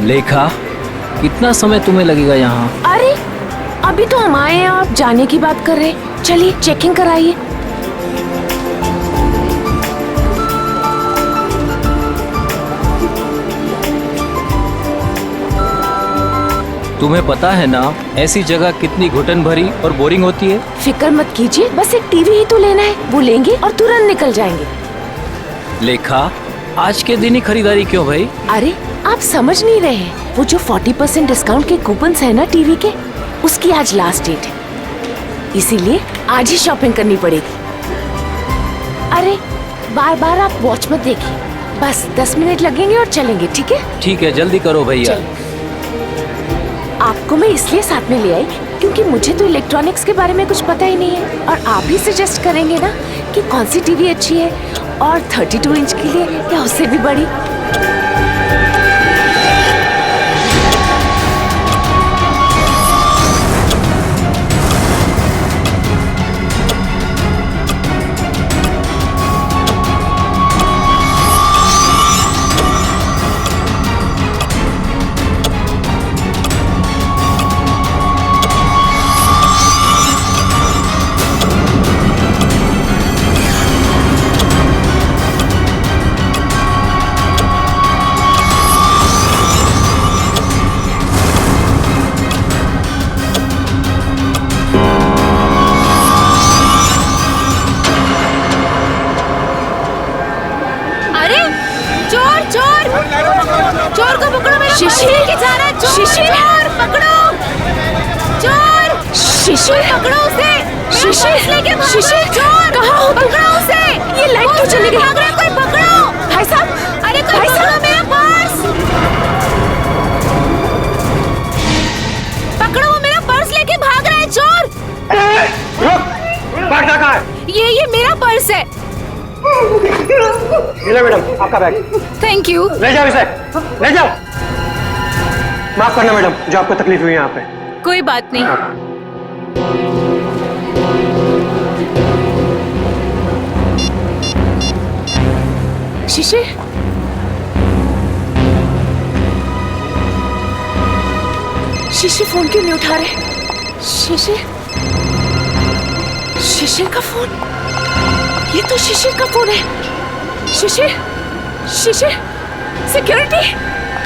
लेखा, कितना समय तुम्हें लगेगा यहाँ? अरे अभी तो हम आए हैं, आप जाने की बात कर रहे हैं। चलिए चेकिंग कराइए। तुम्हें पता है ना ऐसी जगह कितनी घुटन भरी और बोरिंग होती है? फिक्र मत कीजिए, बस एक टीवी ही तो लेना है, वो लेंगे और तुरंत निकल जाएंगे। लेखा, आज के दिन ही खरीदारी क्यों भाई? अरे आप समझ नहीं रहे हैं, वो जो 40% डिस्काउंट के कूपन्स है ना टीवी के, उसकी आज लास्ट डेट है, इसीलिए आज ही शॉपिंग करनी पड़ेगी। अरे बार बार आप वॉच मत देखिए, बस 10 मिनट लगेंगे और चलेंगे, ठीक है? ठीक है, जल्दी करो भैया। आपको मैं इसलिए साथ में ले आई क्योंकि मुझे तो इलेक्ट्रॉनिक्स के बारे में कुछ पता ही नहीं है, और आप ही सजेस्ट करेंगे ना कि कौन सी टीवी अच्छी है, और 32 इंच के लिए या उससे भी बड़ी। चोर को पकड़ो मेरा। शिशिर की जा रहा है। शिशिर पकड़ो, चोर। शिशिर पकड़ो उसे। शिशिर लेके शिशिर चोर कहाँ हो? पकड़ो उसे। ये लाइट क्यों चली गई? भाग रहा है कोई, पकड़ो। भाई साहब, अरे कोई पकड़ो मेरा पर्स। पकड़ो, वो मेरा पर्स लेके भाग रहा है चोर। बैग कहाँ है? ये मेरा पर्स है। मिला मैडम आपका बैग। Thank you. ले जाओ इसे, ले जाओ। माफ करना मैडम, जो आपको तकलीफ हुई यहाँ पे। कोई बात नहीं। शिशिर, शिशिर फोन क्यों नहीं उठा रहे? शिशिर, शिशिर का फोन, ये तो शिशिर का फोन है। शिशिर, शिशिर, सिक्योरिटी,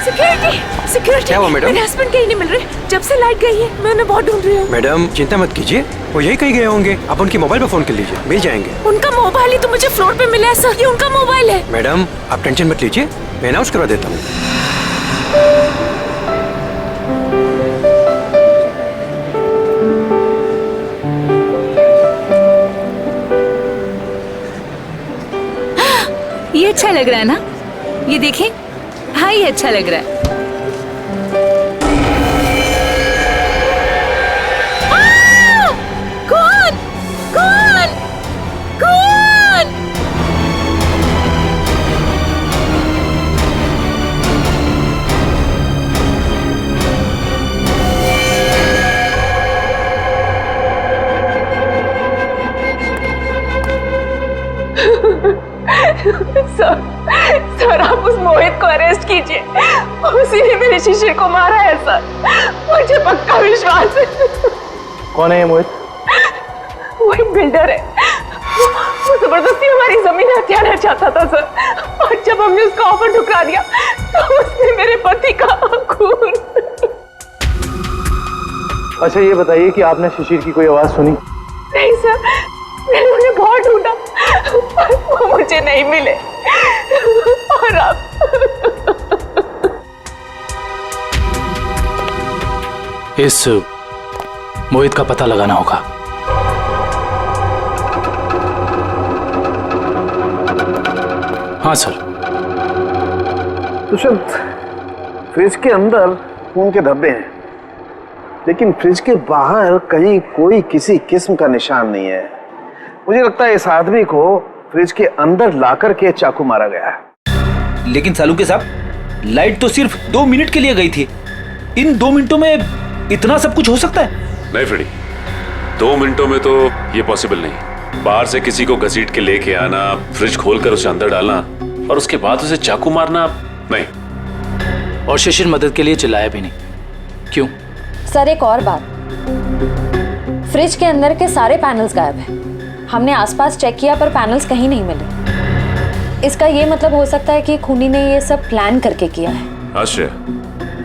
सिक्योरिटी, सिक्योरिटी। क्या हुआ मैडम? मेरे हस्बैंड कहीं नहीं मिल रहे, जब से लाइट गई है मैं उन्हें बहुत ढूंढ रही हूँ। मैडम चिंता मत कीजिए, वो यही कहीं गए होंगे। आप उनके मोबाइल पर फोन कर लीजिए, मिल जाएंगे। उनका मोबाइल ही तो मुझे फ्लोर पे मिला है सर, ये उनका मोबाइल है। मैडम आप टेंशन मत लीजिए, मैं अनाउंस करवा देता हूँ। ये अच्छा लग रहा है ना? ये देखें, हाँ ये अच्छा लग रहा है। कौन? कौन? कौन? सर आप उस मोहित को अरेस्ट कीजिए, उसी ने मेरे शिशिर को मारा है सर, मुझे पक्का विश्वास है। कौन है ये मोहित? वो एक बिल्डर है, वो जबरदस्ती हमारी जमीन हथियाना चाहता था सर, और जब हमने उसका ऑफर ठुकरा दिया तो उसने मेरे पति का खून। अच्छा ये बताइए कि आपने शिशिर की कोई आवाज सुनी? नहीं सर, मैंने उन्हें बहुत ढूंढा, वो मुझे नहीं मिले, और अब इस मोहित का पता लगाना होगा। हाँ सर। दुष्यंत, फ्रिज के अंदर खून के धब्बे हैं, लेकिन फ्रिज के बाहर कहीं कोई किसी किस्म का निशान नहीं है। मुझे लगता है इस आदमी को फ्रिज के अंदर लाकर के चाकू मारा गया है। लेकिन सालुके साहब, लाइट तो सिर्फ 2 मिनट के लिए गई थी, इन 2 मिनटों में इतना सब कुछ हो सकता है? नहीं फ्रेडी, 2 मिनटों में तो ये पॉसिबल नहीं। बाहर से किसी को घसीट के लेके आना, फ्रिज खोलकर उसे अंदर डालना और उसके बाद उसे चाकू मारना, नहीं। और शिशिर मदद के लिए चिल्लाया भी नहीं। क्यों? सर एक और बात, फ्रिज के अंदर के सारे पैनल्स गायब हैं। हमने आसपास चेक किया पर पैनल्स कहीं नहीं मिले। इसका ये मतलब हो सकता है कि खूनी ने ये सब प्लान करके किया है। आश्रय,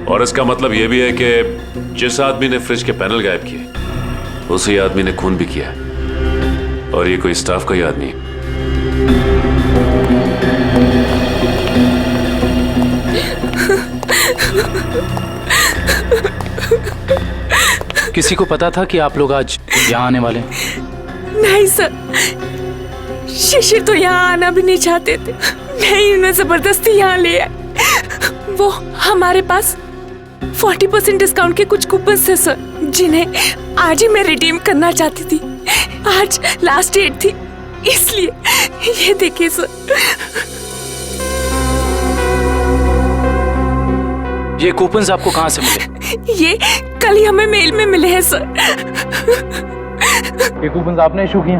और इसका मतलब ये भी है कि जिस आदमी ने फ्रिज के पैनल गायब किए उसी आदमी ने खून भी किया है, और ये कोई स्टाफ का ही आदमी है। किसी को पता था कि आप लोग आज यहाँ आने वाले हैं? नहीं सर, शिशिर तो यहाँ आना भी नहीं चाहते थे, नहीं उन्हें जबरदस्ती यहाँ ले आए। वो हमारे पास 40% डिस्काउंट के कुछ कूपन थे सर, जिन्हें आज ही मैं रिडीम करना चाहती थी। आज लास्ट डेट थी, इसलिए ये देखिए सर। ये कूपन्स आपको कहाँ से मिले? ये कल ही हमें मेल में मिले हैं सर। ये कूपन्स आपने इशू किए?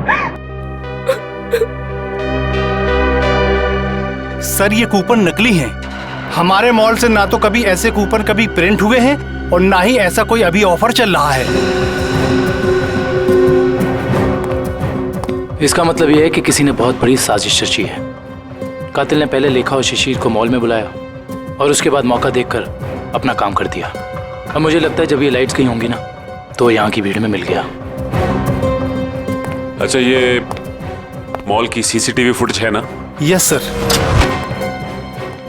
सर ये कूपन नकली हैं। हमारे मॉल से ना तो कभी ऐसे कूपन कभी प्रिंट हुए हैं और ना ही ऐसा कोई अभी ऑफर चल रहा है। इसका मतलब यह है कि किसी ने बहुत बड़ी साजिश रची है। कातिल ने पहले लेखा और शिशिर को मॉल में बुलाया और उसके बाद मौका देखकर अपना काम कर दिया। अब मुझे लगता है जब ये लाइट्स गई होंगी ना तो यहाँ की भीड़ में मिल गया। अच्छा, ये मॉल की सीसीटीवी फुटेज है ना? Yes sir.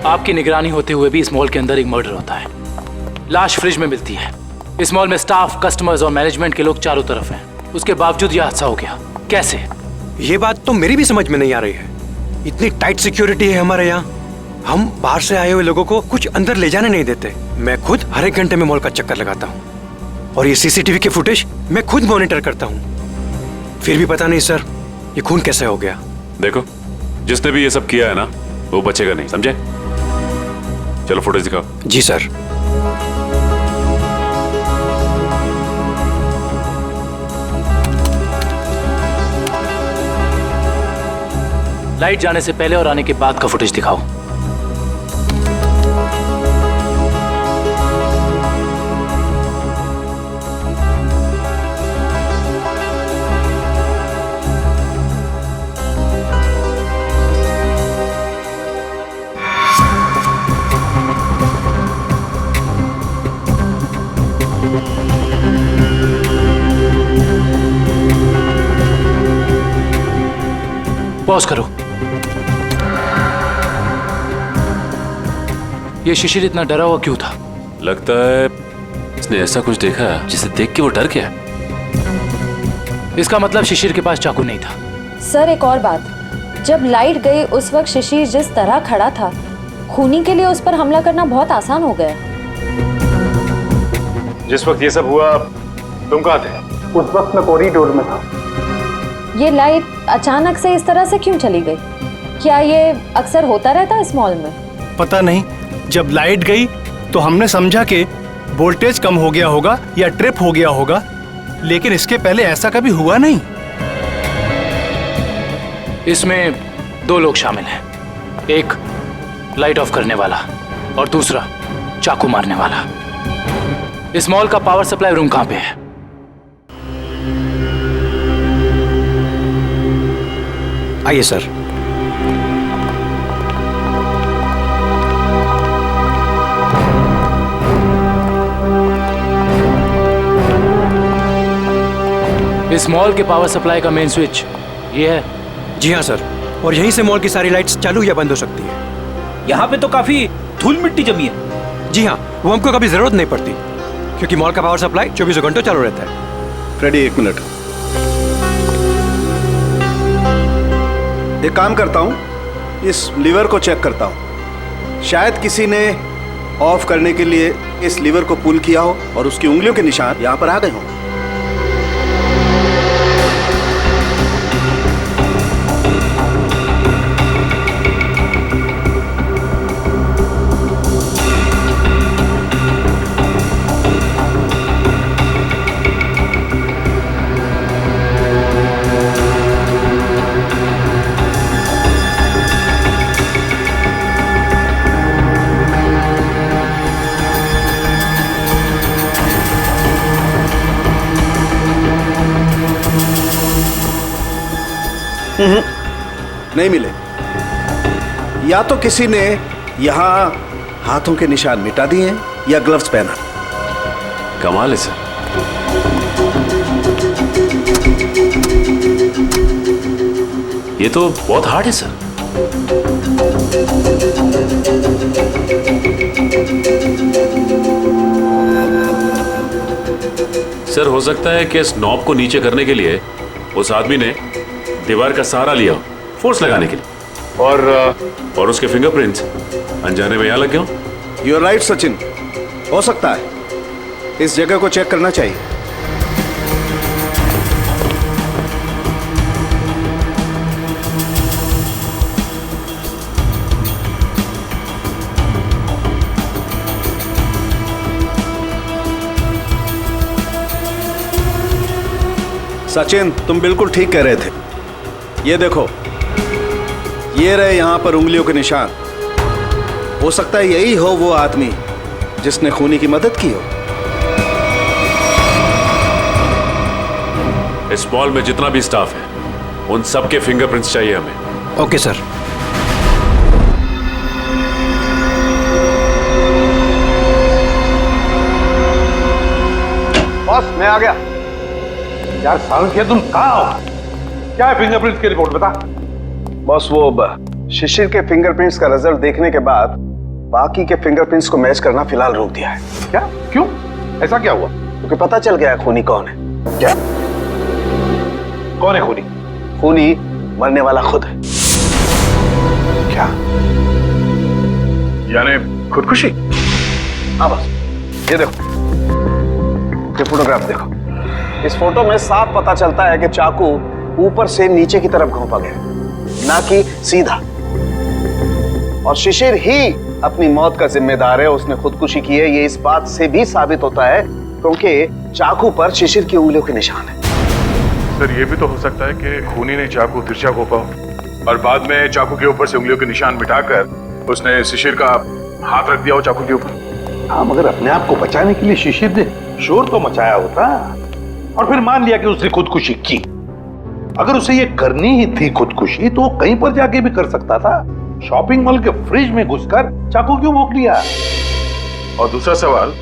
आपकी निगरानी होते हुए भी इस मॉल के अंदर एक मर्डर होता है। लाश फ्रिज में मिलती है। इस मॉल में स्टाफ, कस्टमर्स और मैनेजमेंट के लोग चारों तरफ हैं। उसके बावजूद यह हादसा हो गया। कैसे? ये बात तो मेरी भी समझ में नहीं आ रही है। इतनी टाइट सिक्योरिटी है हमारे यहाँ, हम बाहर से आए हुए लोगों को कुछ अंदर ले जाने नहीं देते। मैं खुद हर एक घंटे में मॉल का चक्कर लगाता हूँ और ये सीसीटीवी की फुटेज मैं खुद मॉनिटर करता हूँ। फिर भी पता नहीं सर, ये खून कैसे हो गया। देखो, जिसने भी ये सब किया है ना वो बचेगा नहीं, समझे? चलो फुटेज दिखाओ। जी सर। लाइट जाने से पहले और आने के बाद का फुटेज दिखाओ। पॉज करो। ये शिशिर इतना डरा हुआ क्यों था? लगता है इसने ऐसा कुछ देखा जिसे देख के वो डर गया। इसका मतलब शिशिर के पास चाकू नहीं था। सर एक और बात, जब लाइट गई उस वक्त शिशिर जिस तरह खड़ा था, खूनी के लिए उस पर हमला करना बहुत आसान हो गया। जिस वक्त ये सब हुआ तुम कहाँ थे? उस वक्त मैं कॉरिडोर में था। ये लाइट अचानक से इस तरह से क्यों चली गई? क्या ये अक्सर होता रहता है इस मॉल में? पता नहीं, जब लाइट गई तो हमने समझा कि वोल्टेज कम हो गया होगा या ट्रिप हो गया होगा, लेकिन इसके पहले ऐसा कभी हुआ नहीं। इसमें दो लोग शामिल हैं, एक लाइट ऑफ करने वाला और दूसरा चाकू मारने वाला। इस मॉल का पावर सप्लाई रूम कहाँ पे है? आइए सर। इस मॉल के पावर सप्लाई का मेन स्विच ये है? जी हाँ सर, और यहीं से मॉल की सारी लाइट्स चालू या बंद हो सकती है। यहाँ पे तो काफी धूल मिट्टी जमी है। जी हाँ, वो हमको कभी जरूरत नहीं पड़ती क्योंकि मॉल का पावर सप्लाई 24 घंटों चालू रहता है। फ्रेडी एक मिनट, एक काम करता हूँ, इस लीवर को चेक करता हूँ। शायद किसी ने ऑफ करने के लिए इस लीवर को पुल किया हो और उसकी उंगलियों के निशान यहाँ पर आ गए हों। नहीं मिले। या तो किसी ने यहाँ हाथों के निशान मिटा दिए हैं या ग्लव्स पहना। कमाल है सर। ये तो बहुत हार्ड है सर। सर हो सकता है कि इस नॉब को नीचे करने के लिए उस आदमी ने दीवार का सहारा लिया, फोर्स लगाने के लिए, और उसके फिंगरप्रिंट्स अनजाने में यहां लग गए। यू आर राइट सचिन, हो सकता है। इस जगह को चेक करना चाहिए। सचिन, तुम बिल्कुल ठीक कह रहे थे। ये देखो, ये रहे यहां पर उंगलियों के निशान। हो सकता है यही हो वो आदमी जिसने खूनी की मदद की हो। इस मॉल में जितना भी स्टाफ है उन सबके फिंगरप्रिंट्स चाहिए हमें। Okay sir. बॉस, मैं आ गया। यार सालंकिया, तुम कहाँ हो? क्या है फिंगरप्रिंट्स की रिपोर्ट, बता। बॉस, वो शिशिर के फिंगरप्रिंट्स का रिजल्ट देखने के बाद बाकी के फिंगरप्रिंट्स को मैच करना फिलहाल रोक दिया है। क्या? क्यों? ऐसा क्या हुआ? क्योंकि पता चल गया खूनी कौन है। क्या? कौन है खूनी? खूनी मरने वाला खुद है। क्या? यानी खुदकुशी? हाँ बॉस, ये देखो, ये फोटोग्राफ देखो। इस फोटो में साफ पता चलता है कि चाकू ऊपर से नीचे की तरफ घोंपा गया, ना कि सीधा। और शिशिर ही अपनी मौत का जिम्मेदार है, उसने खुदकुशी की है। ये इस बात से भी साबित होता है क्योंकि चाकू पर शिशिर की उंगलियों के निशान है। सर, ये भी तो हो सकता है कि खूनी ने चाकू तिरछा घोंपा और बाद में चाकू के ऊपर से उंगलियों के निशान मिटाकर उसने शिशिर का हाथ रख दिया हो चाकू के ऊपर। हाँ, मगर अपने आप को बचाने के लिए शिशिर ने शोर तो मचाया होता, और फिर मान लिया कि उसने खुदकुशी की। अगर उसे ये करनी ही थी खुदकुशी, तो वो कहीं पर जाके भी कर सकता था। शॉपिंग मॉल के फ्रिज में घुसकर चाकू क्यों भोंक लिया? और दूसरा सवाल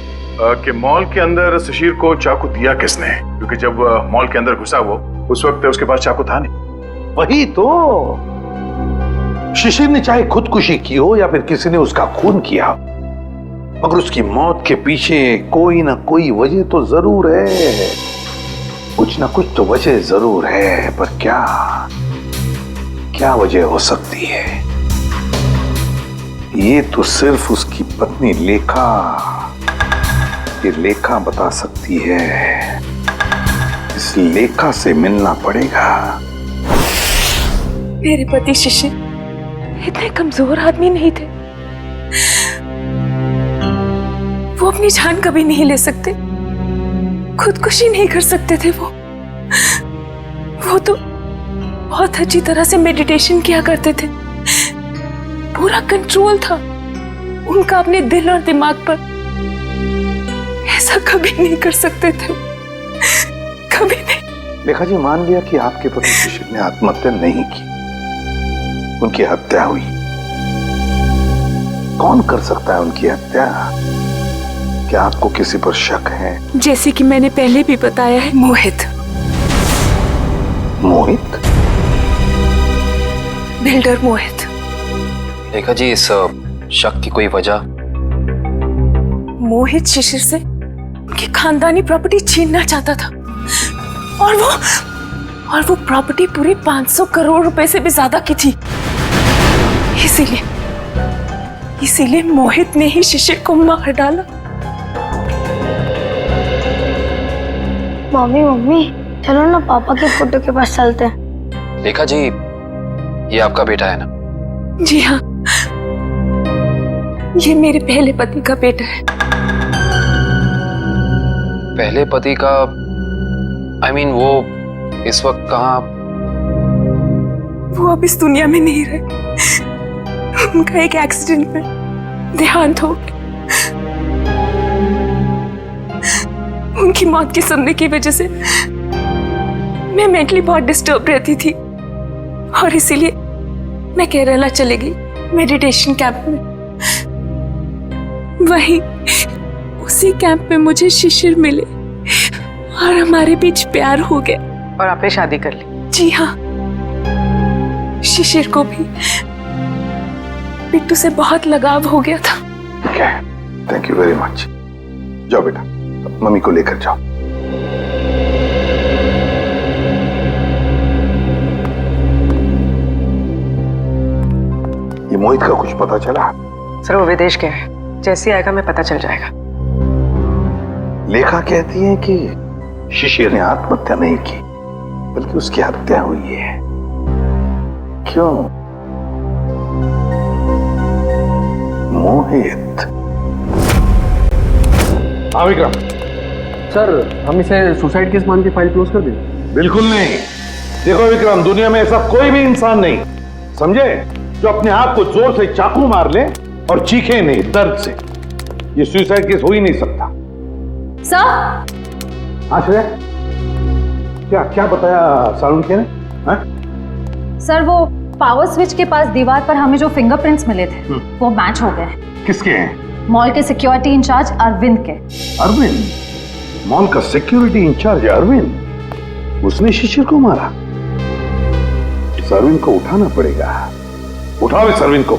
कि मॉल के अंदर शिशिर को चाकू दिया किसने? क्योंकि जब मॉल के अंदर घुसा वो, उस वक्त उसके पास चाकू था नहीं। वही तो, शिशिर ने चाहे खुदकुशी की हो या फिर किसी ने उसका खून किया, मगर उसकी मौत के पीछे कोई ना कोई वजह तो जरूर है। कुछ ना कुछ तो वजह जरूर है, पर क्या वजह हो सकती है? ये तो सिर्फ उसकी पत्नी लेखा बता सकती है। इस लेखा से मिलना पड़ेगा। मेरे पति शिशिर इतने कमजोर आदमी नहीं थे। वो अपनी जान कभी नहीं ले सकते, खुदकुशी नहीं कर सकते थे। वो तो बहुत अच्छी तरह से मेडिटेशन किया करते थे। पूरा कंट्रोल था उनका अपने दिल और दिमाग पर। ऐसा कभी नहीं कर सकते थे, कभी नहीं। लेखा जी, मान लिया कि आपके पति शिशिर ने आत्महत्या नहीं की, उनकी हत्या हुई। कौन कर सकता है उनकी हत्या? क्या आपको किसी पर शक है? जैसे कि मैंने पहले भी बताया है, मोहित। मोहित? बिल्डर मोहित। देखा जी, इस शक की कोई वजह? मोहित शिशिर से उनकी खानदानी प्रॉपर्टी छीनना चाहता था, और वो प्रॉपर्टी पूरी 500 करोड़ रुपए से भी ज्यादा की थी। इसीलिए मोहित ने ही शिशिर को मार डाला। मम्मी, चलो ना पापा के फोटो के पास चलते हैं। देखा जी, ये आपका बेटा है ना? जी हाँ, ये मेरे पहले पति का बेटा है। पहले पति का? I mean, वो इस वक्त कहाँ? वो अब इस दुनिया में नहीं रहे। उनका एक एक्सीडेंट में देहांत हो गया। उनकी मौत के सुनने की वजह से मैं मेंटली बहुत डिस्टर्ब रहती थी, और इसीलिए मैं केरला चली गई मेडिटेशन कैंप में। वहीं उसी कैंप में मुझे शिशिर मिले और हमारे बीच प्यार हो गया। और आपने शादी कर ली? जी हाँ, शिशिर को भी बिट्टू से बहुत लगाव हो गया था। Thank you very much. जाओ बेटा, मम्मी को लेकर जाओ। ये मोहित का कुछ पता चला? सर वो विदेश गया है, जैसे आएगा मैं पता चल जाएगा। लेखा कहती है कि शिशिर ने आत्महत्या नहीं की बल्कि उसकी हत्या हुई है। क्यों? मोहित। हाँ विक्रम। सर हम इसे सुसाइड केस मान के फाइल क्लोज कर दें? बिल्कुल नहीं। देखो विक्रम, दुनिया में ऐसा कोई भी इंसान नहीं, समझे, जो अपने आप को जोर से चाकू मार ले और चीखे नहीं दर्द से। ये सुसाइड केस हो ही नहीं सकता। सर। आश्रय, क्या बताया सालुंखे ने? सर वो पावर स्विच के पास दीवार पर हमें जो फिंगरप्रिंट्स मिले थे वो मैच हो गए। किसके हैं? मॉल के सिक्योरिटी इंचार्ज अरविंद के। अरविंद? मॉल का सिक्योरिटी इंचार्ज अरविंद? उसने शिशिर को मारा? इस अरविंद को उठाना पड़ेगा। उठाओ इस अरविंद को।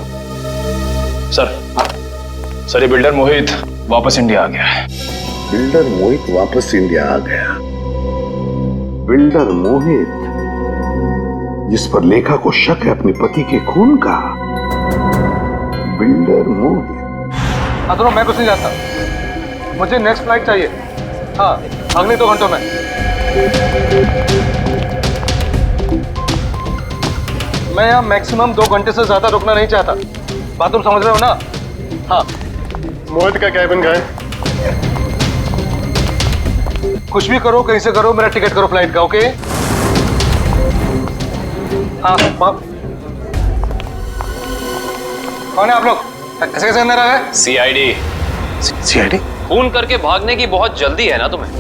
सर ये बिल्डर मोहित वापस इंडिया आ गया है। बिल्डर मोहित वापस इंडिया आ गया? बिल्डर मोहित जिस पर लेखा को शक है अपने पति के खून का? बिल्डर मोहित। अदरो मैं कुछ नहीं जानता, मुझे नेक्स्ट फ्लाइट चाहिए। हाँ, अगले 2 घंटों में। मैं यहाँ मैक्सिमम 2 घंटे से ज्यादा रुकना नहीं चाहता। बात तुम समझ रहे हो ना? हाँ। मोहित का कैबिन गए। कुछ भी करो, कहीं से करो, मेरा टिकट करो फ्लाइट का। ओके? हाँ। कौन है आप लोग? ऐसे कैसे अंदर आ गए? सीआईडी। सीआईडी? खून करके भागने की बहुत जल्दी है ना तुम्हें?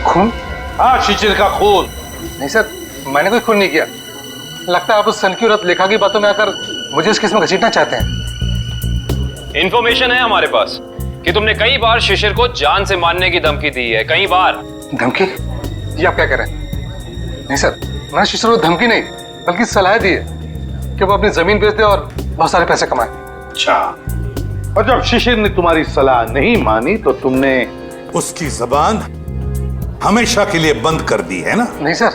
खून? हाँ, शिशिर का खून। नहीं सर, मैंने कोई खून नहीं किया। लगता है आप उस सनकी औरत लेखा की बातों में आकर मुझे इस केस में घसीटना चाहते हैं। इंफॉर्मेशन है हमारे पास कि तुमने कई बार शिशिर को जान से मारने की धमकी दी है। कई बार। धमकी? ये आप क्या कह रहे हैं? नहीं सर, मैंने शिशिर को धमकी नहीं बल्कि सलाह दी है कि वो अपनी जमीन बेच दे और बहुत सारे पैसे कमाए। अच्छा, और जब शिशिर ने तुम्हारी सलाह नहीं मानी तो तुमने उसकी जबान हमेशा के लिए बंद कर दी है ना? नहीं सर,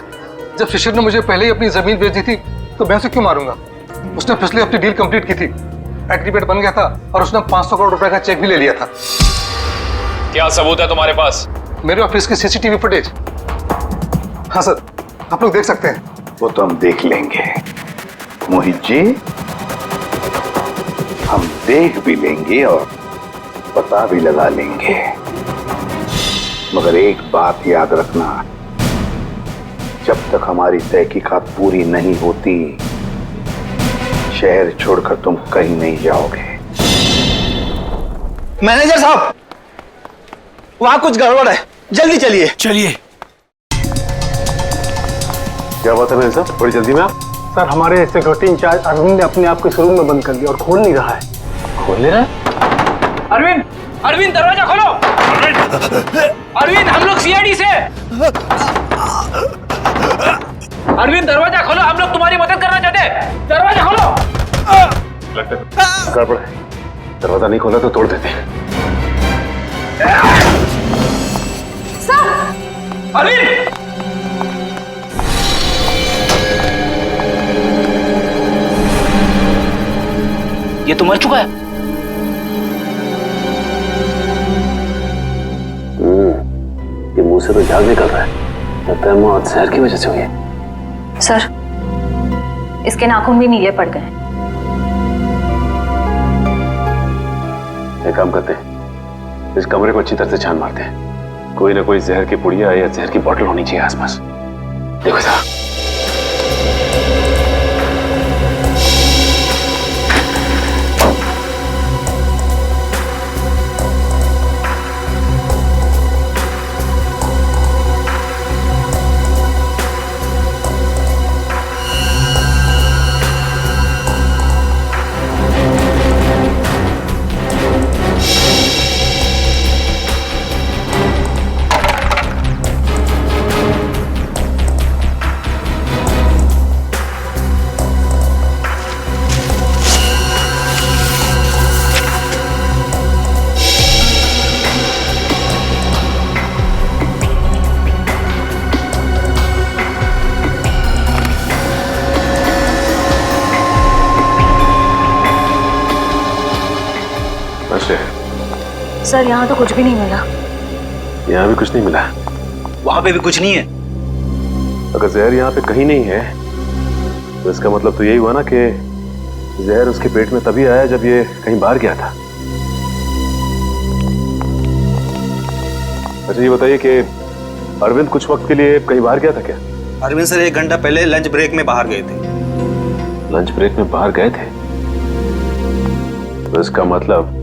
जब शिशिर ने मुझे पहले ही अपनी जमीन बेच दी थी तो मैं उसे क्यों मारूंगा? उसने पिछले हफ्ते डील कंप्लीट की थी, एग्रीमेंट बन गया था और उसने 500 करोड़ रुपए का चेक भी ले लिया था। क्या सबूत है तुम्हारे पास? मेरे ऑफिस की सीसीटीवी फुटेज। हाँ सर, आप लोग देख सकते हैं। वो तो हम देख लेंगे मोहित जी, हम देख भी लेंगे और पता भी लगा लेंगे। मगर एक बात याद रखना, जब तक हमारी तहकीकात पूरी नहीं होती शहर छोड़कर तुम कहीं नहीं जाओगे। मैनेजर साहब, वहां कुछ गड़बड़ है, जल्दी चलिए। चलिए। क्या बात है मैनेजर साहब, बड़ी जल्दी में आप? सर हमारे सिक्योरिटी इंचार्ज अरविंद ने अपने आप को इस रूम में बंद कर दिया और खोल नहीं रहा है। खोल नहीं रहा है? अरविंद, अरविंद दरवाजा खोलो। अरविंद, हम लोग सीआईडी से। अरविंद दरवाजा खोलो, हम लोग तुम्हारी मदद करना चाहते हैं। दरवाजा खोलो। लगता है गड़बड़ है, दरवाजा नहीं खोला तो तोड़ देते हैं। अरविंद! ये तो मर चुका है। ये मुंह से तो झाग निकल रहा है। लगता है मौत जहर की वजह से हुई है। सर, इसके नाखून भी नीले पड़ गए। एक काम करते हैं, इस कमरे को अच्छी तरह से छान मारते हैं। कोई ना कोई जहर की पुड़िया या जहर की बोतल होनी चाहिए आसपास। देखो जरा। सर यहाँ तो कुछ भी नहीं मिला। यहाँ भी कुछ नहीं मिला? वहां पे भी कुछ नहीं है। अगर जहर यहाँ पे कहीं नहीं है तो इसका मतलब तो यही हुआ ना कि जहर उसके पेट में तभी आया जब ये कहीं बाहर गया था। अच्छा ये बताइए कि अरविंद कुछ वक्त के लिए कहीं बाहर गया था क्या? अरविंद सर 1 घंटा पहले लंच ब्रेक में बाहर गए थे। लंच ब्रेक में बाहर गए थे? तो इसका मतलब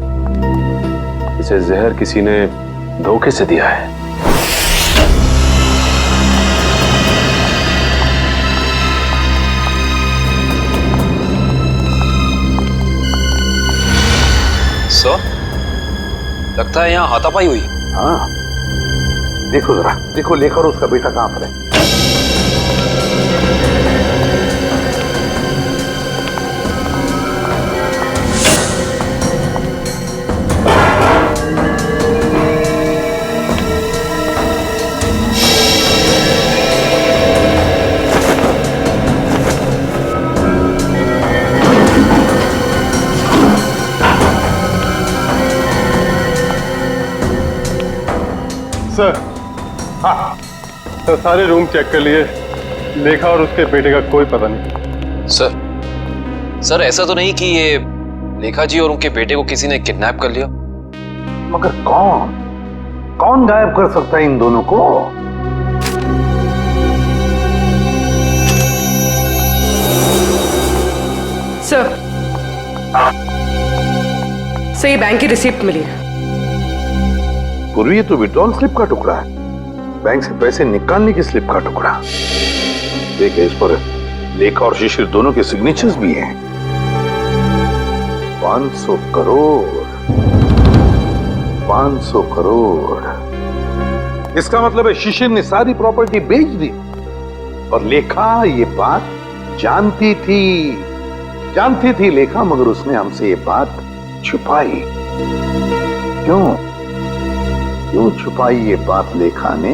इसे जहर किसी ने धोखे से दिया है। सर, लगता है यहाँ हाथापाई हुई। हाँ, देखो जरा, देखो लेखा और उसका बेटा कहाँ पर है। सर, हाँ सर, सारे रूम चेक कर लिए। लेखा और उसके बेटे का कोई पता नहीं। सर ऐसा तो नहीं कि ये लेखा जी और उनके बेटे को किसी ने किडनैप कर लिया? मगर कौन गायब कर सकता है इन दोनों को? सर, ये बैंक की रिसिप्ट मिली है। पूर्वी ये तो विड्रॉल स्लिप का टुकड़ा है, बैंक से पैसे निकालने की स्लिप का टुकड़ा। देखिए इस पर लेखा और शिशिर दोनों के सिग्नेचर्स भी हैं। 500 करोड़ 500 करोड़। इसका मतलब है शिशिर ने सारी प्रॉपर्टी बेच दी और लेखा ये बात जानती थी लेखा, मगर उसने हमसे ये बात छुपाई। क्यों छुपाई ये बात लेखा ने?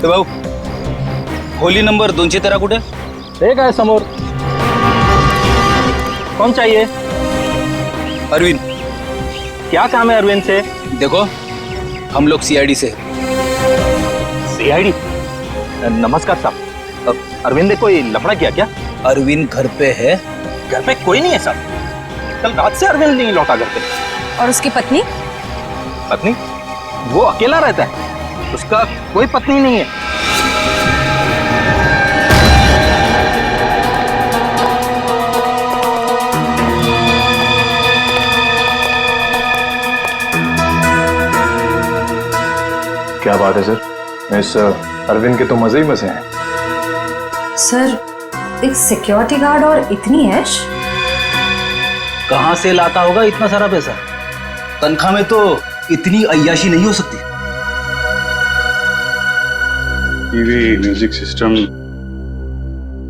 भाऊ, खोली नंबर 213 कुठे? एक आहे समोर। कौन चाहिए? अरविंद। क्या काम है अरविंद से? देखो, हम लोग सीआईडी से। सीआईडी? नमस्कार साहब, अरविंद ने कोई लफड़ा किया क्या? अरविंद घर पे है। घर पे कोई नहीं है साहब, कल रात से अरविंद नहीं लौटा घर पे। और उसकी पत्नी? पत्नी? वो अकेला रहता है, उसका कोई पत्नी नहीं है। क्या बात है सर, इस अरविंद के तो मजे ही मजे हैं। सर, एक सिक्योरिटी गार्ड और इतनी ऐश? कहां से लाता होगा इतना सारा पैसा? तनख्वाह में तो इतनी अय्याशी नहीं हो सकती। टीवी, म्यूजिक सिस्टम,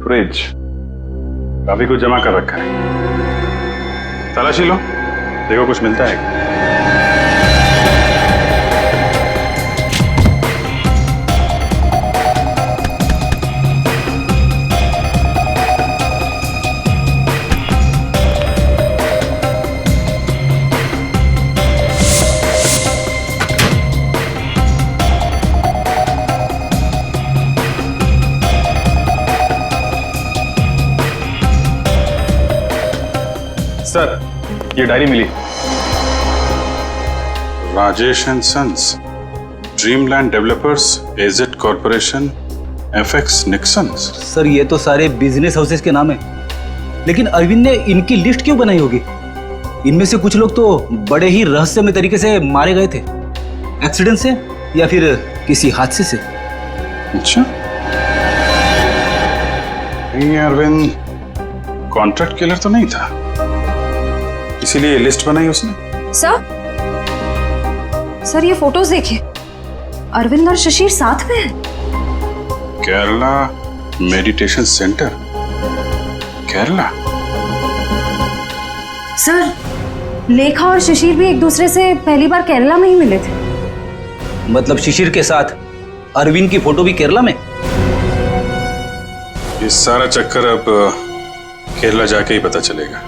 फ्रिज, काफी कुछ जमा कर रखा है। तलाशी लो, देखो कुछ मिलता है। सर, ये डायरी मिली। Rajesh and sons, Dreamland developers, A Z corporation, FX Nixons. Sir, ये तो सारे बिजनेस हाउसेस के नाम है, लेकिन अरविंद ने इनकी लिस्ट क्यों बनाई होगी? इनमें से कुछ लोग तो बड़े ही रहस्यमय तरीके से मारे गए थे, एक्सीडेंट से या फिर किसी हादसे से। अच्छा, ये अरविंद कॉन्ट्रैक्ट किलर तो नहीं था, इसीलिए लिस्ट बनाई उसने। सर ये फोटोज देखिए, अरविंद और शिशिर साथ में हैं। Kerala meditation centre, Kerala. Sir, लेखा और शिशिर भी एक दूसरे से पहली बार केरला में ही मिले थे। मतलब शिशिर के साथ अरविंद की फोटो भी केरला में? ये सारा चक्कर अब केरला जाके ही पता चलेगा।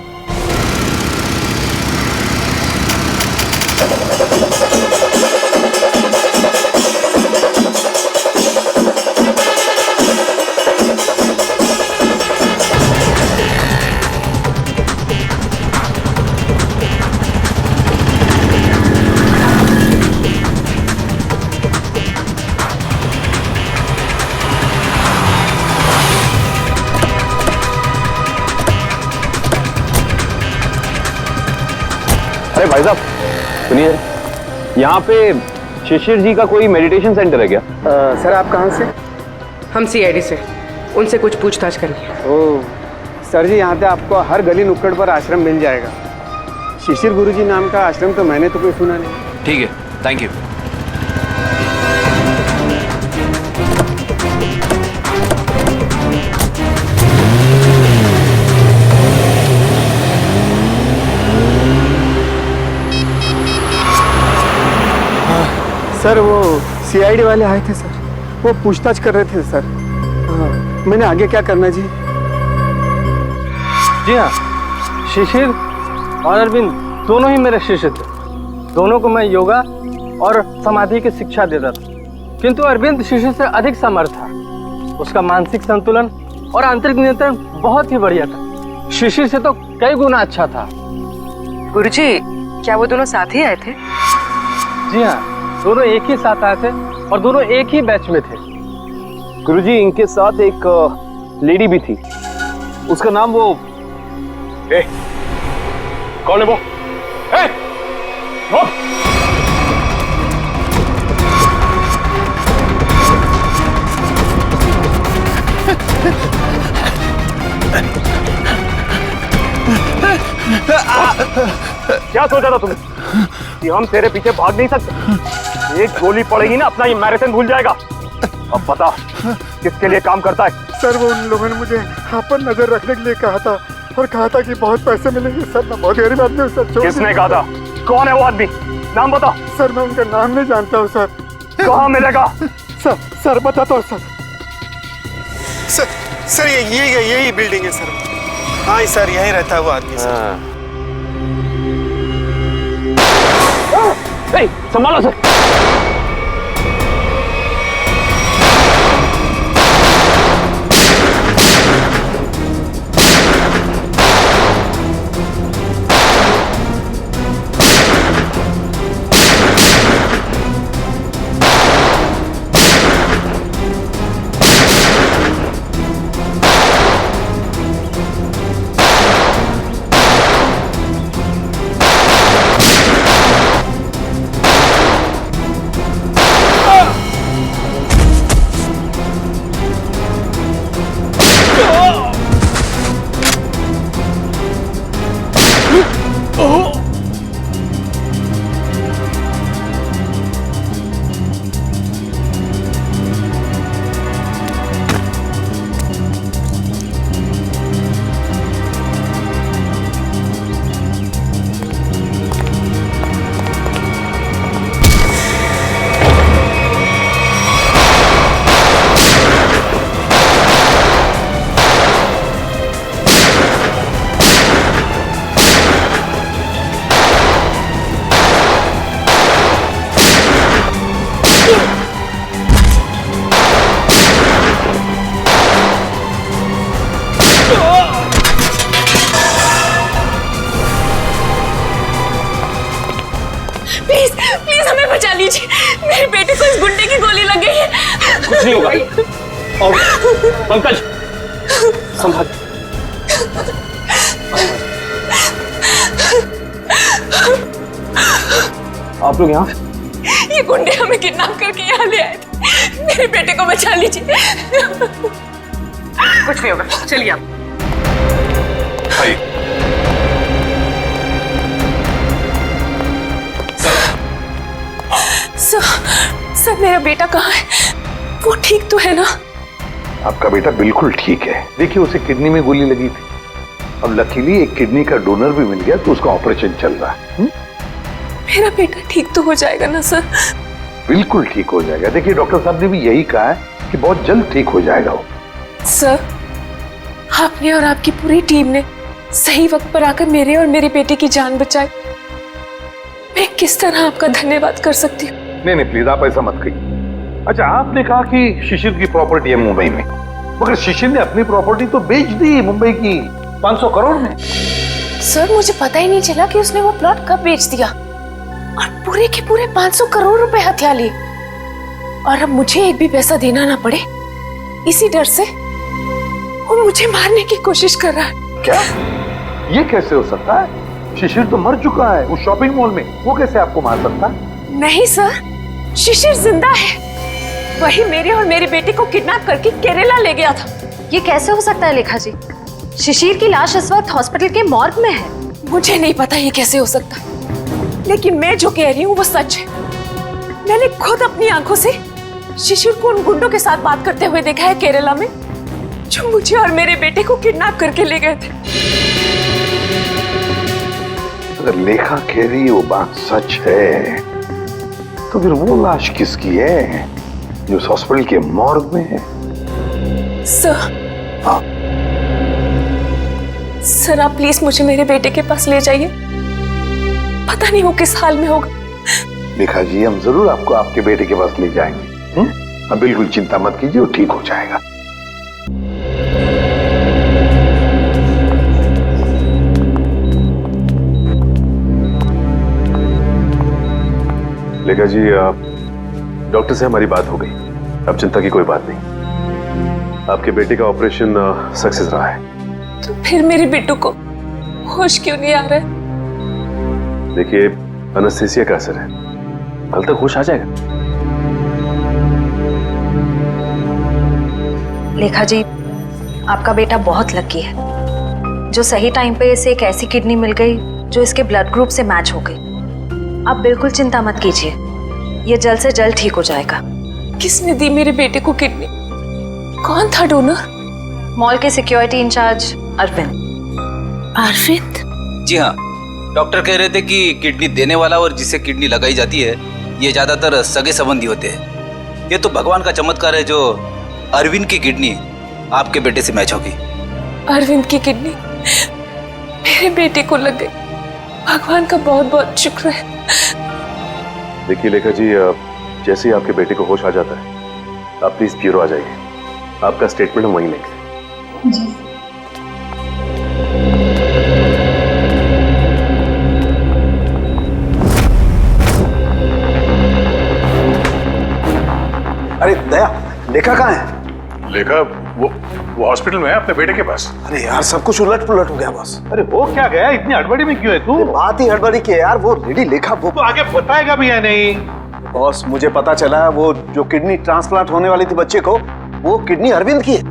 अरे भाई साहब सुनिए, यहाँ पे शिशिर जी का कोई मेडिटेशन सेंटर है क्या? सर आप कहाँ से? हम सीआईडी से, उनसे कुछ पूछताछ करनी है। ओह सर जी, यहाँ पे आपको हर गली नुक्कड़ पर आश्रम मिल जाएगा। शिशिर गुरुजी नाम का आश्रम तो मैंने तो कोई सुना नहीं। ठीक है, थैंक यू। सर वो सीआईडी वाले आए थे सर, वो पूछताछ कर रहे थे सर। हाँ, मैंने आगे क्या करना जी? जी हाँ, शिशिर और अरविंद दोनों ही मेरे शिष्य थे। दोनों को मैं योगा और समाधि की शिक्षा देता था, किंतु अरविंद शिशिर से अधिक समर्थ था। उसका मानसिक संतुलन और आंतरिक नियंत्रण बहुत ही बढ़िया था। शिशिर से तो कई गुना अच्छा था। गुरुजी, क्या वो दोनों साथ ही आए थे? जी हाँ, दोनों एक ही साथ आए थे और दोनों एक ही बैच में थे। गुरुजी, इनके साथ एक लेडी भी थी, उसका नाम वो कौन है वो? क्या सोचा था तुमने कि हम तेरे पीछे भाग नहीं सकते? एक गोली पड़ेगी ना, अपना ये मैराथन भूल जाएगा। अब बता किसके लिए काम करता है? सर वो उन लोगों ने मुझे यहाँ पर नजर रखने के लिए कहा था और कहा था कि बहुत पैसे मिलेंगे। सर मैं बहुत गरीब आदमी हूँ सर। किसने कहा था? कौन है वो आदमी? नाम बता। सर मैं उनका नाम नहीं जानता हूँ सर। कहाँ मिलेगा? सर बताता हूँ सर। सर यही बिल्डिंग है सर। हाँ सर, यही रहता है वो आदमी सर। संभालो सर। प्लीज हमें बचा लीजिए। मेरे बेटे को इस गुंडे की गोली लग गई है। कुछ नहीं होगा। और पंकज संभाल। आप लोग यहाँ? ये गुंडे हमें किडनैप करके यहाँ ले आए थे। मेरे बेटे को बचा लीजिए। कुछ नहीं होगा, चलिए आप। सर मेरा बेटा कहाँ है? वो ठीक तो है ना? आपका बेटा बिल्कुल ठीक है। देखिए उसे किडनी में गोली लगी थी, अब लकीली एक किडनी का डोनर भी मिल गया तो उसका ऑपरेशन चल रहा है। मेरा बेटा ठीक तो हो जाएगा ना सर? बिल्कुल ठीक हो जाएगा। देखिए डॉक्टर साहब ने भी यही कहा है कि बहुत जल्द ठीक हो जाएगा वो। सर आपने और आपकी पूरी टीम ने सही वक्त पर आकर मेरे और मेरे बेटे की जान बचाई। मैं किस तरह आपका धन्यवाद कर सकती हूँ? नहीं प्लीज आप ऐसा मत कहिए। अच्छा, आपने कहा कि शिशिर की प्रॉपर्टी है मुंबई में, मगर शिशिर ने अपनी प्रॉपर्टी तो बेच दी मुंबई की 500 करोड़ में। सर, मुझे पता ही नहीं चला कि उसने वो प्लॉट कब बेच दिया और पूरे के पूरे 500 करोड़ रुपए हथिया लिए। और अब मुझे एक भी पैसा देना ना पड़े, इसी डर से वो मुझे मारने की कोशिश कर रहा है। क्या? ये कैसे हो सकता है? शिशिर तो मर चुका है उस शॉपिंग मॉल में, वो कैसे आपको मार सकता है? नहीं सर, शिशिर जिंदा है। वही मेरे और मेरे बेटे को किडनैप करके केरला ले गया था। ये कैसे हो सकता है लेखा जी? शिशिर की लाश इस वक्त हॉस्पिटल के मॉर्ग में है। मुझे नहीं पता ये कैसे हो सकता है, लेकिन मैं जो कह रही हूँ वो सच है। मैंने खुद अपनी आंखों से शिशिर को उन गुंडों के साथ बात करते हुए देखा है केरला में, जो मुझे और मेरे बेटे को किडनैप करके ले गए थे। अगर लेखा कह रही वो बात सच है, तो फिर वो लाश किसकी है जो उस हॉस्पिटल के मॉर्ग में है? सर, सर आप प्लीज मुझे मेरे बेटे के पास ले जाइए। पता नहीं वो किस हाल में होगा। लेखा जी, हम जरूर आपको आपके बेटे के पास ले जाएंगे। अब बिल्कुल चिंता मत कीजिए, वो ठीक हो जाएगा। लेखा जी, डॉक्टर से हमारी बात हो गई, अब चिंता की कोई बात नहीं। आपके बेटे का ऑपरेशन सक्सेस रहा है। तो फिर मेरे बेटू को होश क्यों नहीं आ रहा है? देखिए, एनेस्थीसिया का असर है, कल तक होश आ जाएगा। लेखा जी, आपका बेटा बहुत लकी है जो सही टाइम पे इसे एक ऐसी किडनी मिल गई जो इसके ब्लड ग्रुप से मैच हो गई। आप बिल्कुल चिंता मत कीजिए, ये जल्द से जल्द ठीक हो जाएगा। किसने दी मेरे बेटे को किडनी? कौन था डोनर? मॉल के सिक्योरिटी इंचार्ज अरविंद। अरविंद? जी हाँ, डॉक्टर कह रहे थे कि किडनी देने वाला और जिसे किडनी लगाई जाती है ये ज्यादातर सगे संबंधी होते हैं। ये तो भगवान का चमत्कार है जो अरविंद की किडनी आपके बेटे से मैच होगी। अरविंद की किडनी मेरे बेटे को लग गई। भगवान का बहुत बहुत शुक्र है। देखिए लेखा जी, जैसे ही आपके बेटे को होश आ जाता है, आप प्लीज ब्यूरो आ जाइए। आपका स्टेटमेंट हम वहीं लेंगे। जी। अरे दया, लेखा कहाँ है? लेखा वो हॉस्पिटल में है अपने बेटे के पास। अरे यार, सब कुछ उलट पुलट हो गया बॉस। अरे वो क्या गया, इतनी हड़बड़ी में क्यों है तू? बात ही हड़बड़ी की है यार। वो लेडी लेखा वो तो आगे बताएगा भी है नहीं? बॉस, मुझे पता चला वो जो किडनी ट्रांसप्लांट होने वाली थी बच्चे को, वो किडनी अरविंद की है।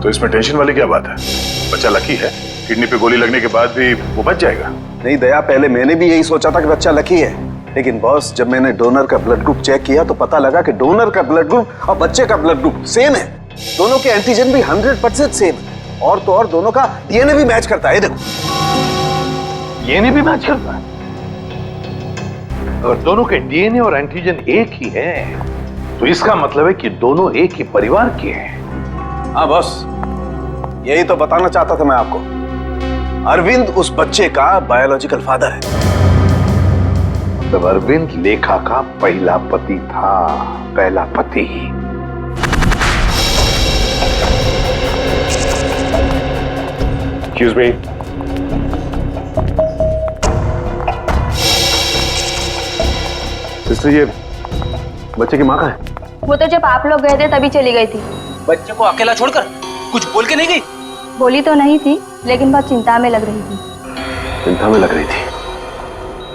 तो इसमें टेंशन वाली क्या बात है? बच्चा लकी है, किडनी पे गोली लगने के बाद भी वो बच जाएगा। नहीं दया, पहले मैंने भी यही सोचा था कि बच्चा लकी है, लेकिन बॉस जब मैंने डोनर का ब्लड ग्रुप चेक किया तो पता लगा कि डोनर का ब्लड ग्रुप और बच्चे का ब्लड ग्रुप सेम है। दोनों के एंटीजन भी 100% सेम है, और तो और दोनों का डीएनए भी मैच करता है। देखो, डीएनए भी मैच करता है। अगर दोनों के डीएनए और एंटीजन एक ही हैं, तो इसका मतलब है कि दोनों एक ही परिवार के हैं। हाँ बॉस, यही तो बताना चाहता था मैं आपको। अरविंद उस बच्चे का बायोलॉजिकल फादर है। मतलब अरविंद लेखा का पहला पति था, पहला पति। Excuse me. सिस्टर, ये बच्चे की माँ कहाँ है? वो तो जब आप लोग गए थे तभी चली गई थी। बच्चे को अकेला छोड़कर कुछ बोल के नहीं गई? बोली तो नहीं थी, लेकिन बहुत चिंता में लग रही थी। चिंता में लग रही थी?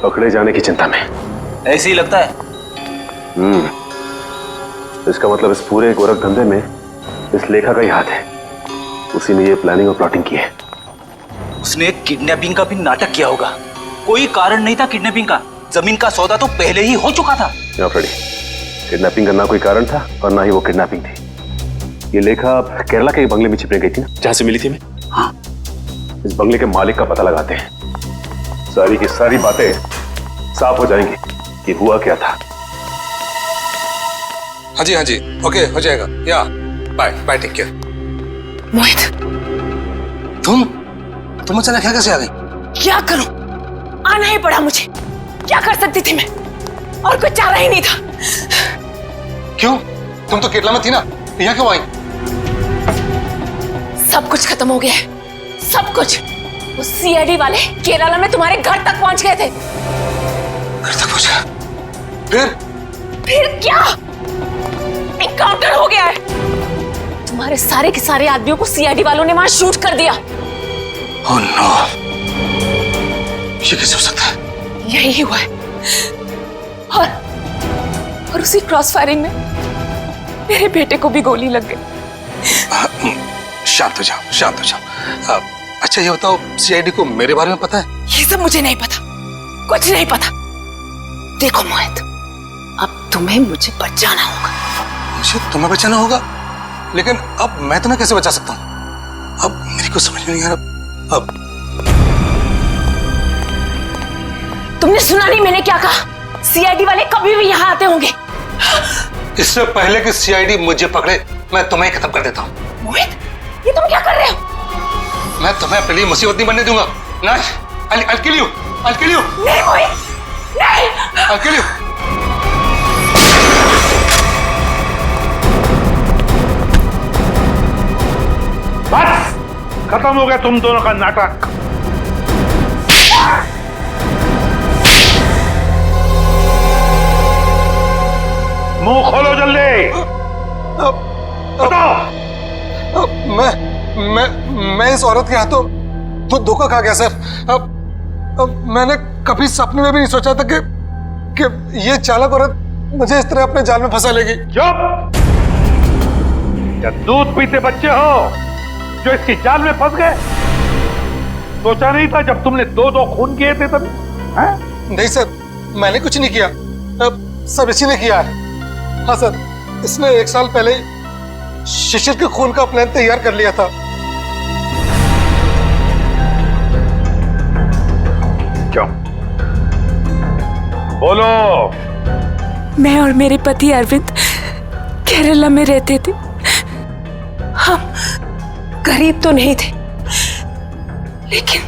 पकड़े जाने की चिंता में? ऐसे ही लगता है। इसका मतलब इस पूरे गोरख धंधे में इस लेखा का ही हाथ है। उसी ने ये प्लानिंग और प्लॉटिंग की है। उसने किडनैपिंग का भी नाटक किया होगा। कोई कारण नहीं था किडनैपिंग का। जमीन का सौदा तो पहले ही हो चुका था। फ्रेडी, किडनैपिंग का ना कोई कारण था और ना ही वो किडनैपिंग थी। ये लेखा केरला के बंगले में छिपने गई थी ना, जहां से मिली थी मैं। हाँ। इस बंगले के मालिक का पता लगाते हैं, सारी की सारी बातें साफ हो जाएंगी कि हुआ क्या था। हाँ जी, ओके, हो जाएगा। या बाय बाय, टेक केयर। मोहित, तुम अचानक यहाँ कैसे आ गई? क्या करूं? आना ही पड़ा मुझे। क्या कर सकती थी मैं? और कोई चारा ही नहीं था। क्यों? तुम तो केरला में थी ना, यहाँ क्यों आई? सब कुछ खत्म हो गया है, सब कुछ। वो सीआईडी वाले केरला में तुम्हारे घर तक पहुंच गए थे। घर तक पहुंच गए? फिर क्या? एनकाउंटर हो गया है। तुम्हारे सारे के सारे आदमियों को सीआईडी वालों ने वहां शूट कर दिया। ओह नो, ये कैसे हो सकता है? यही हुआ है। और उसी क्रॉस फायरिंग में मेरे बेटे को भी गोली लग गई। शांत हो जाओ, शांत हो जाओ। अच्छा ये बताओ, सीआईडी को मेरे बारे में पता है? ये सब मुझे नहीं पता, कुछ नहीं पता। देखो मोहित, अब तुम्हें मुझे बचाना होगा। मुझे तुम्हें बचाना होगा? लेकिन अब मैं तुम्हें कैसे बचा सकता हूँ? अब मेरी कुछ समझ में नहीं आ रहा। अब तुमने सुना नहीं मैंने क्या कहा? सीआईडी वाले कभी भी यहाँ आते होंगे। इससे पहले कि सीआईडी मुझे पकड़े, मैं तुम्हें खत्म कर देता हूँ। मोहित, ये तुम क्या कर रहे हो? मैं तुम्हें अपने लिए मुसीबत नहीं बनने दूंगा। नहीं, I'll kill you, I'll kill you। नहीं मोहित, नहीं। I'll kill you। बस खत्म हो गया तुम दोनों का नाटक। मुंह खोलो जल्दी, बताओ। मैं इस औरत के हाथों तो धोखा खा गया सर। अब मैंने कभी सपने में भी नहीं सोचा था कि ये चालाक औरत मुझे इस तरह अपने जाल में फंसा लेगी। चुप! क्या दूध पीते बच्चे हो जो इसकी जाल में फंस गए? सोचा नहीं था जब तुमने दो खून किए थे तब? नहीं सर, मैंने कुछ नहीं किया। सब इसी ने किया है। हाँ सर, इसने 1 साल पहले ही शिशिर के खून का प्लान तैयार कर लिया था। क्यों? बोलो। मैं और मेरे पति अरविंद केरला में रहते थे। हम गरीब तो नहीं थे, लेकिन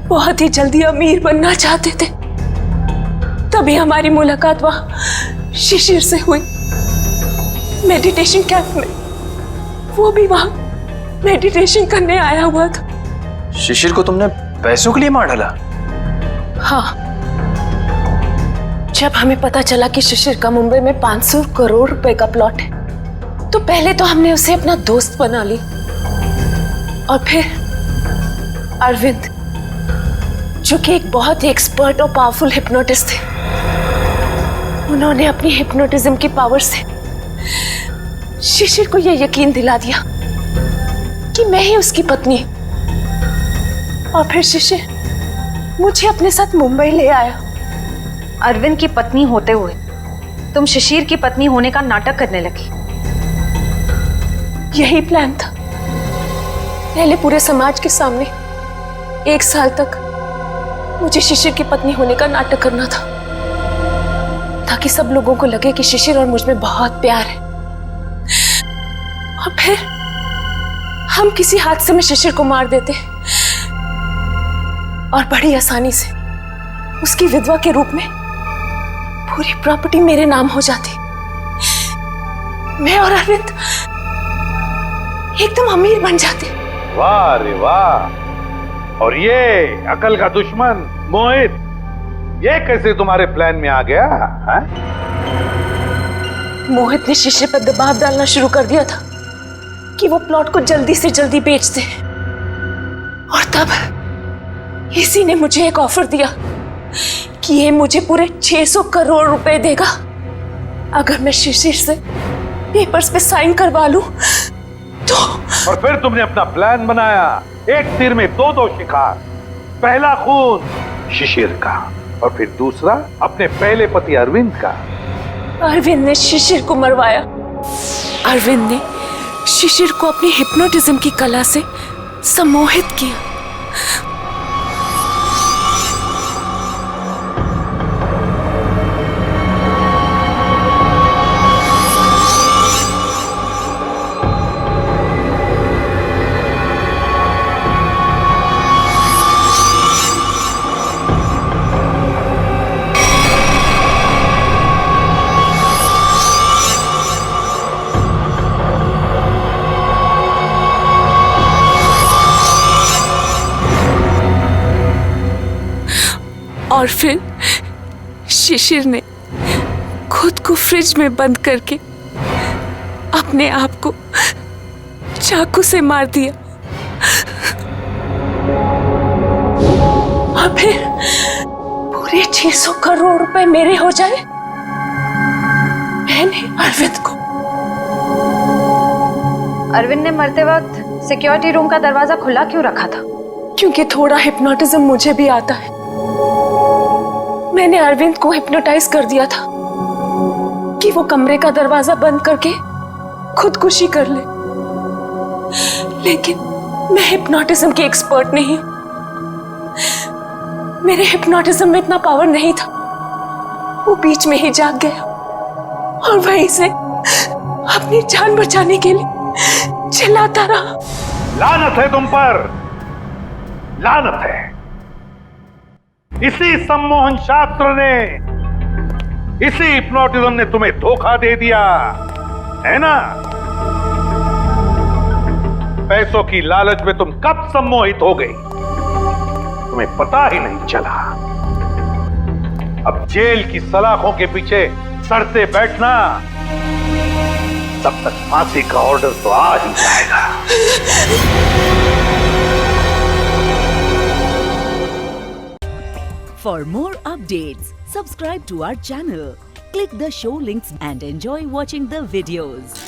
बहुत ही जल्दी अमीर बनना चाहते थे। तभी हमारी मुलाकात वहां शिशिर से हुई, मेडिटेशन कैंप में। वो भी वहां मेडिटेशन करने आया हुआ था। शिशिर को तुमने पैसों के लिए मार डाला? हाँ, जब हमें पता चला कि शिशिर का मुंबई में 500 करोड़ रुपए का प्लॉट है, तो पहले तो हमने उसे अपना दोस्त बना ली। और फिर अरविंद, जो कि एक बहुत ही एक्सपर्ट और पावरफुल हिप्नोटिस्ट थे, उन्होंने अपनी हिप्नोटिज्म की पावर से शिशिर को यह यकीन दिला दिया कि मैं ही उसकी पत्नी। और फिर शिशिर मुझे अपने साथ मुंबई ले आया। अरविंद की पत्नी होते हुए तुम शिशिर की पत्नी होने का नाटक करने लगी। यही प्लान था। पहले पूरे समाज के सामने 1 साल तक मुझे शिशिर की पत्नी होने का नाटक करना था, ताकि सब लोगों को लगे कि शिशिर और मुझ में बहुत प्यार है। और फिर हम किसी हादसे में शिशिर को मार देते और बड़ी आसानी से उसकी विधवा के रूप में पूरी प्रॉपर्टी मेरे नाम हो जाती। मैं और अरविंद एकदम अमीर बन जाते। वाह रे वाह! और ये अकल का दुश्मन मोहित, ये कैसे तुम्हारे प्लान में आ गया? मोहित ने शिशिर पर दबाव डालना शुरू कर दिया था कि वो प्लॉट को जल्दी से जल्दी बेच दे। और तब इसी ने मुझे एक ऑफर दिया कि ये मुझे पूरे 600 करोड़ रुपए देगा अगर मैं शिशिर से पेपर्स पे साइन करवा लूं तो। और फिर तुमने अपना प्लान बनाया, एक तीर में दो शिकार। पहला खून शिशिर का और फिर दूसरा अपने पहले पति अरविंद का। अरविंद ने शिशिर को मरवाया। अरविंद ने शिशिर को अपनी हिप्नोटिज्म की कला से सम्मोहित किया। और फिर शिशिर ने खुद को फ्रिज में बंद करके अपने आप को चाकू से मार दिया। और फिर पूरे 600 करोड़ रुपए मेरे हो जाए। मैंने अरविंद को। अरविंद ने मरते वक्त सिक्योरिटी रूम का दरवाजा खुला क्यों रखा था? क्योंकि थोड़ा हिप्नोटिज्म मुझे भी आता है। मैंने अरविंद को हिप्नोटाइज कर दिया था कि वो कमरे का दरवाजा बंद करके खुदकुशी कर ले। लेकिन मैं हिप्नोटिज्म की एक्सपर्ट नहीं हूं। मेरे हिप्नोटिज्म में इतना पावर नहीं था। वो बीच में ही जाग गया और वहीं से अपनी जान बचाने के लिए चिल्लाता रहा। लानत है तुम पर, लानत है। इसी सम्मोहन शास्त्र ने, इसी हिप्नोटिज्म ने तुम्हें धोखा दे दिया है ना? पैसों की लालच में तुम कब सम्मोहित हो गई, तुम्हें पता ही नहीं चला। अब जेल की सलाखों के पीछे सड़ते बैठना, तब तक फांसी का ऑर्डर तो आ ही जाएगा। For more updates, subscribe to our channel, click the show links and enjoy watching the videos.